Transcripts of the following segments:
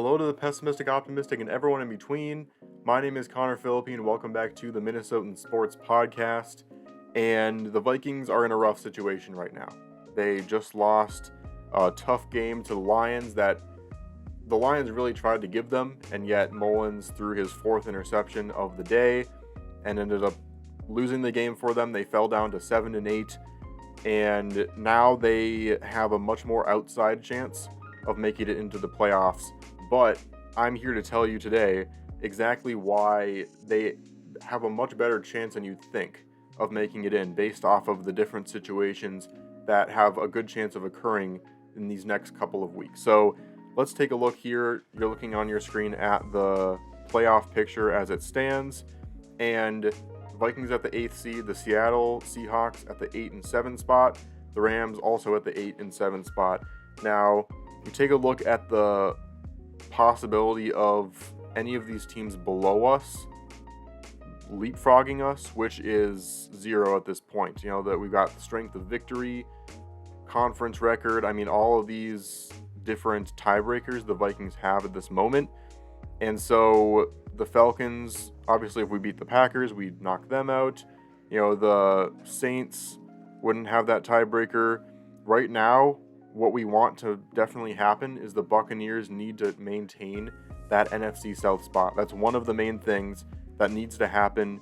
Hello to the pessimistic, optimistic, and everyone in between. My name is Connor Philippi, and welcome back to the Minnesotan Sports Podcast. And the Vikings are in a rough situation right now. They just lost a tough game to the Lions that the Lions really tried to give them, and yet Mullins threw his fourth interception of the day and ended up losing the game for them. They fell down to 7-8, and now they have a much more outside chance of making it into the playoffs. But I'm here to tell you today exactly why they have a much better chance than you'd think of making it in, based off of the different situations that have a good chance of occurring in these next couple of weeks. So let's take a look here. You're looking on your screen at the playoff picture as it stands, and Vikings at the 8th seed, the Seattle Seahawks at the 8 and 7 spot, the Rams also at the 8 and 7 spot. Now, you take a look at the possibility of any of these teams below us leapfrogging us, which is 0 at this point. You know, that we've got strength of victory, conference record. I mean, all of these different tiebreakers the Vikings have at this moment. And so the Falcons, obviously, if we beat the Packers, we'd knock them out. You know, the Saints wouldn't have that tiebreaker. Right now, what we want to definitely happen is the Buccaneers need to maintain that NFC South spot. That's one of the main things that needs to happen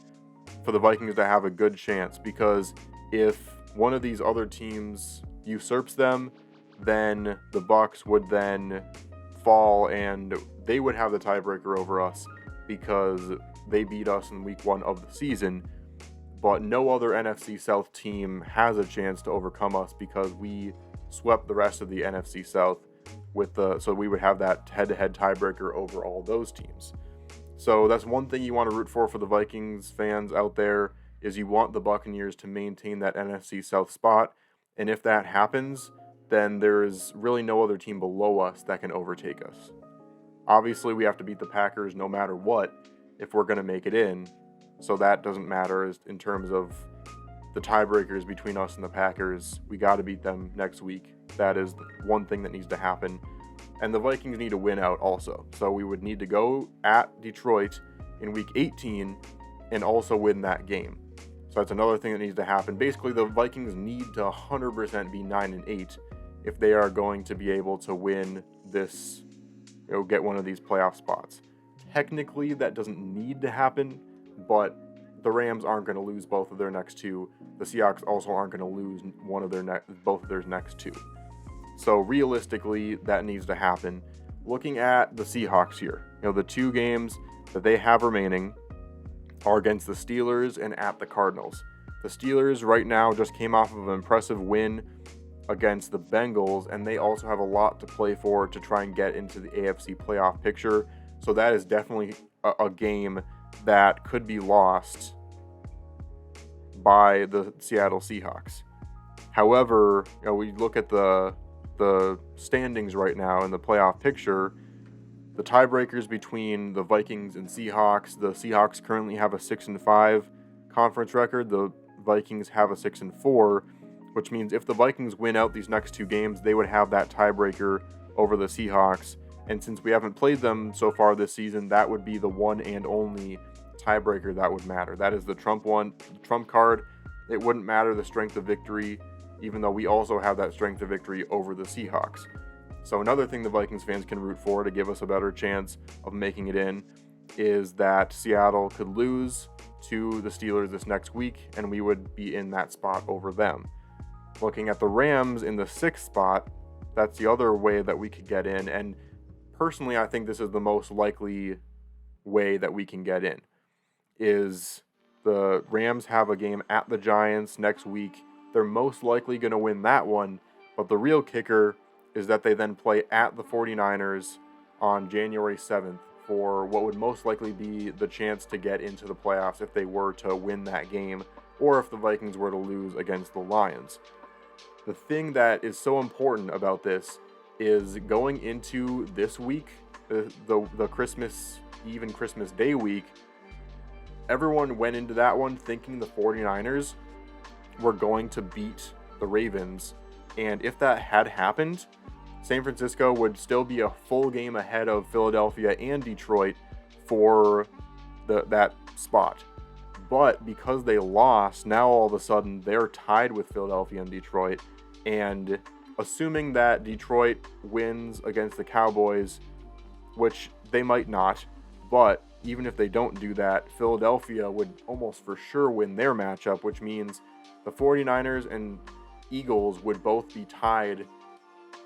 for the Vikings to have a good chance, because if one of these other teams usurps them, then the Bucs would then fall and they would have the tiebreaker over us because they beat us in week 1 of the season. But no other NFC South team has a chance to overcome us because we swept the rest of the NFC South so we would have that head-to-head tiebreaker over all those teams. So that's one thing you want to root for the Vikings fans out there, is you want the Buccaneers to maintain that NFC South spot. And if that happens, then there's really no other team below us that can overtake us. Obviously, we have to beat the Packers no matter what if we're going to make it in. So that doesn't matter in terms of the tiebreakers between us and the Packers. We got to beat them next week. That is the one thing that needs to happen. And the Vikings need to win out also. So we would need to go at Detroit in week 18 and also win that game. So that's another thing that needs to happen. Basically, the Vikings need to 100% be 9-8 if they are going to be able to win this, get one of these playoff spots. Technically, that doesn't need to happen, but the Rams aren't going to lose both of their next two. The Seahawks also aren't going to lose both of their next two. So realistically, that needs to happen. Looking at the Seahawks here, the two games that they have remaining are against the Steelers and at the Cardinals. The Steelers right now just came off of an impressive win against the Bengals, and they also have a lot to play for to try and get into the AFC playoff picture. So that is definitely a game that could be lost by the Seattle Seahawks. However, we look at the standings right now in the playoff picture, the tiebreakers between the Vikings and Seahawks. The Seahawks currently have a 6-5 conference record. The Vikings have a 6-4, which means if the Vikings win out these next two games, they would have that tiebreaker over the Seahawks. And since we haven't played them so far this season, that would be the one and only tiebreaker that would matter. That is the trump card. It wouldn't matter the strength of victory, even though we also have that strength of victory over the Seahawks. So another thing the Vikings fans can root for to give us a better chance of making it in is that Seattle could lose to the Steelers this next week, and we would be in that spot over them. Looking at the Rams in the 6th spot, that's the other way that we could get in, and personally, I think this is the most likely way that we can get in, is the Rams have a game at the Giants next week. They're most likely going to win that one, but the real kicker is that they then play at the 49ers on January 7th for what would most likely be the chance to get into the playoffs if they were to win that game, or if the Vikings were to lose against the Lions. The thing that is so important about this is going into this week, the Christmas Eve and Christmas Day week, everyone went into that one thinking the 49ers were going to beat the Ravens. And if that had happened, San Francisco would still be a full game ahead of Philadelphia and Detroit for that spot. But because they lost, now all of a sudden they're tied with Philadelphia and Detroit. And assuming that Detroit wins against the Cowboys, which they might not, but even if they don't do that, Philadelphia would almost for sure win their matchup, which means the 49ers and Eagles would both be tied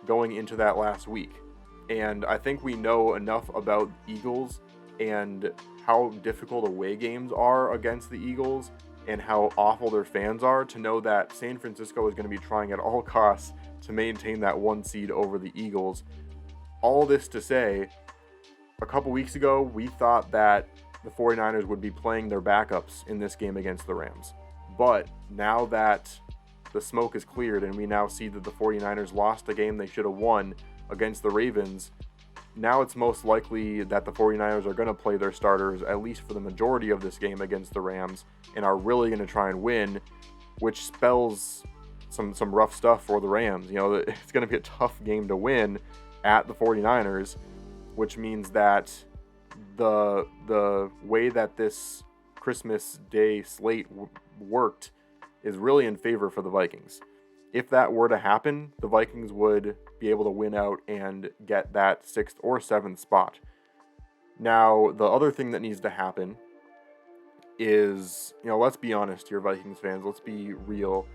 going into that last week. And I think we know enough about Eagles and how difficult away games are against the Eagles and how awful their fans are to know that San Francisco is going to be trying at all costs to maintain that 1 seed over the Eagles. All this to say, a couple weeks ago, we thought that the 49ers would be playing their backups in this game against the Rams. But now that the smoke is cleared and we now see that the 49ers lost a game they should have won against the Ravens, now it's most likely that the 49ers are going to play their starters at least for the majority of this game against the Rams and are really going to try and win, which spells some rough stuff for the Rams. It's going to be a tough game to win at the 49ers, which means that the way that this Christmas Day slate worked is really in favor for the Vikings. If that were to happen, the Vikings would be able to win out and get that 6th or 7th spot. Now, the other thing that needs to happen is, let's be honest here, Vikings fans, let's be real.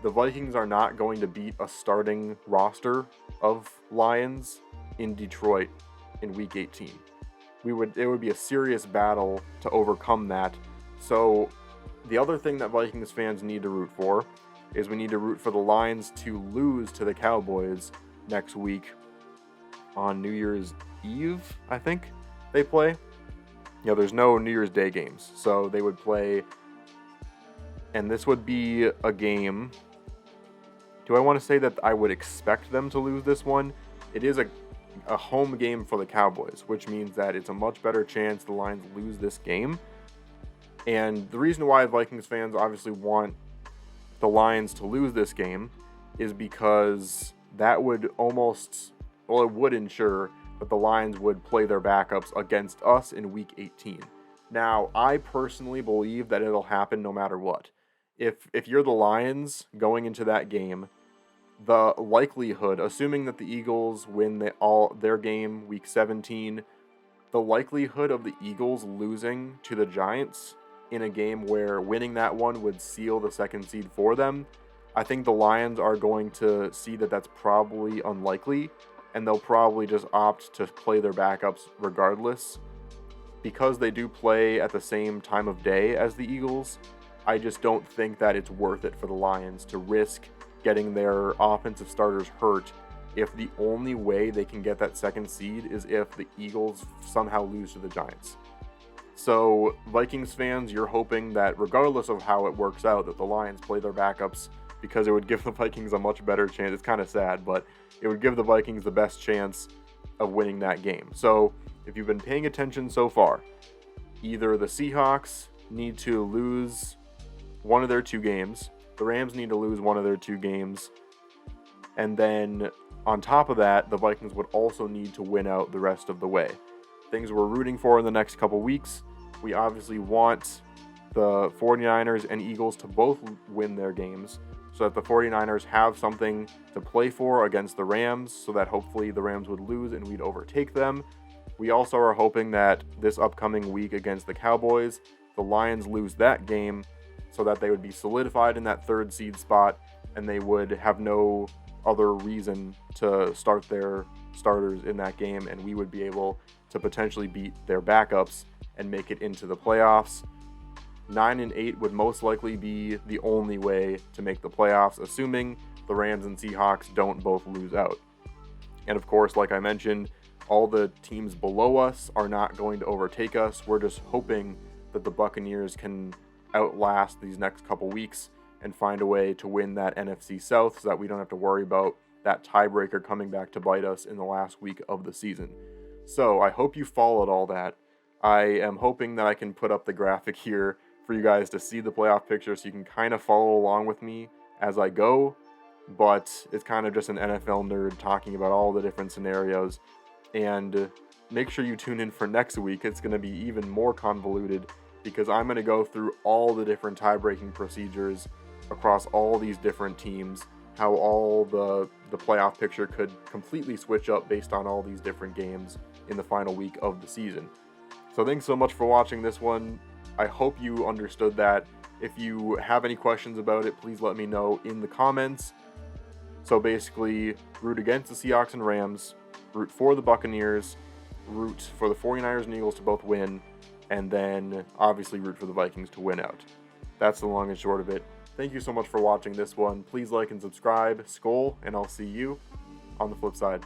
The Vikings are not going to beat a starting roster of Lions in Detroit in Week 18. It would be a serious battle to overcome that. So the other thing that Vikings fans need to root for is we need to root for the Lions to lose to the Cowboys next week on New Year's Eve, I think they play. There's no New Year's Day games, so they would play, and this would be a game. Do I want to say that I would expect them to lose this one? It is a home game for the Cowboys, which means that it's a much better chance the Lions lose this game. And the reason why Vikings fans obviously want the Lions to lose this game is because that would it would ensure that the Lions would play their backups against us in Week 18. Now, I personally believe that it'll happen no matter what. If you're the Lions going into that game, the likelihood, assuming that the Eagles win their game Week 17, the likelihood of the Eagles losing to the Giants in a game where winning that one would seal the 2nd seed for them, I think the Lions are going to see that that's probably unlikely, and they'll probably just opt to play their backups regardless. Because they do play at the same time of day as the Eagles, I just don't think that it's worth it for the Lions to risk getting their offensive starters hurt if the only way they can get that 2nd seed is if the Eagles somehow lose to the Giants. So, Vikings fans, you're hoping that regardless of how it works out, that the Lions play their backups, because it would give the Vikings a much better chance. It's kind of sad, but it would give the Vikings the best chance of winning that game. So, if you've been paying attention so far, either the Seahawks need to lose one of their 2 games, the Rams need to lose one of their 2 games, and then on top of that, the Vikings would also need to win out the rest of the way. Things we're rooting for in the next couple weeks, we obviously want the 49ers and Eagles to both win their games so that the 49ers have something to play for against the Rams, so that hopefully the Rams would lose and we'd overtake them. We also are hoping that this upcoming week against the Cowboys, the Lions lose that game so that they would be solidified in that 3rd seed spot and they would have no other reason to start their starters in that game, and we would be able to potentially beat their backups and make it into the playoffs. 9-8 would most likely be the only way to make the playoffs, assuming the Rams and Seahawks don't both lose out. And of course, like I mentioned, all the teams below us are not going to overtake us. We're just hoping that the Buccaneers can outlast these next couple weeks and find a way to win that NFC South so that we don't have to worry about that tiebreaker coming back to bite us in the last week of the season. So I hope you followed all that. I am hoping that I can put up the graphic here for you guys to see the playoff picture so you can kind of follow along with me as I go. but it's kind of just an NFL nerd talking about all the different scenarios. And make sure you tune in for next week. It's going to be even more convoluted because I'm going to go through all the different tie-breaking procedures across all these different teams, how all the playoff picture could completely switch up based on all these different games in the final week of the season. So thanks so much for watching this one. I hope you understood that. If you have any questions about it, please let me know in the comments. So basically, root against the Seahawks and Rams, root for the Buccaneers, root for the 49ers and Eagles to both win, and then obviously root for the Vikings to win out. That's the long and short of it. Thank you so much for watching this one. Please like and subscribe. Skol, and I'll see you on the flip side.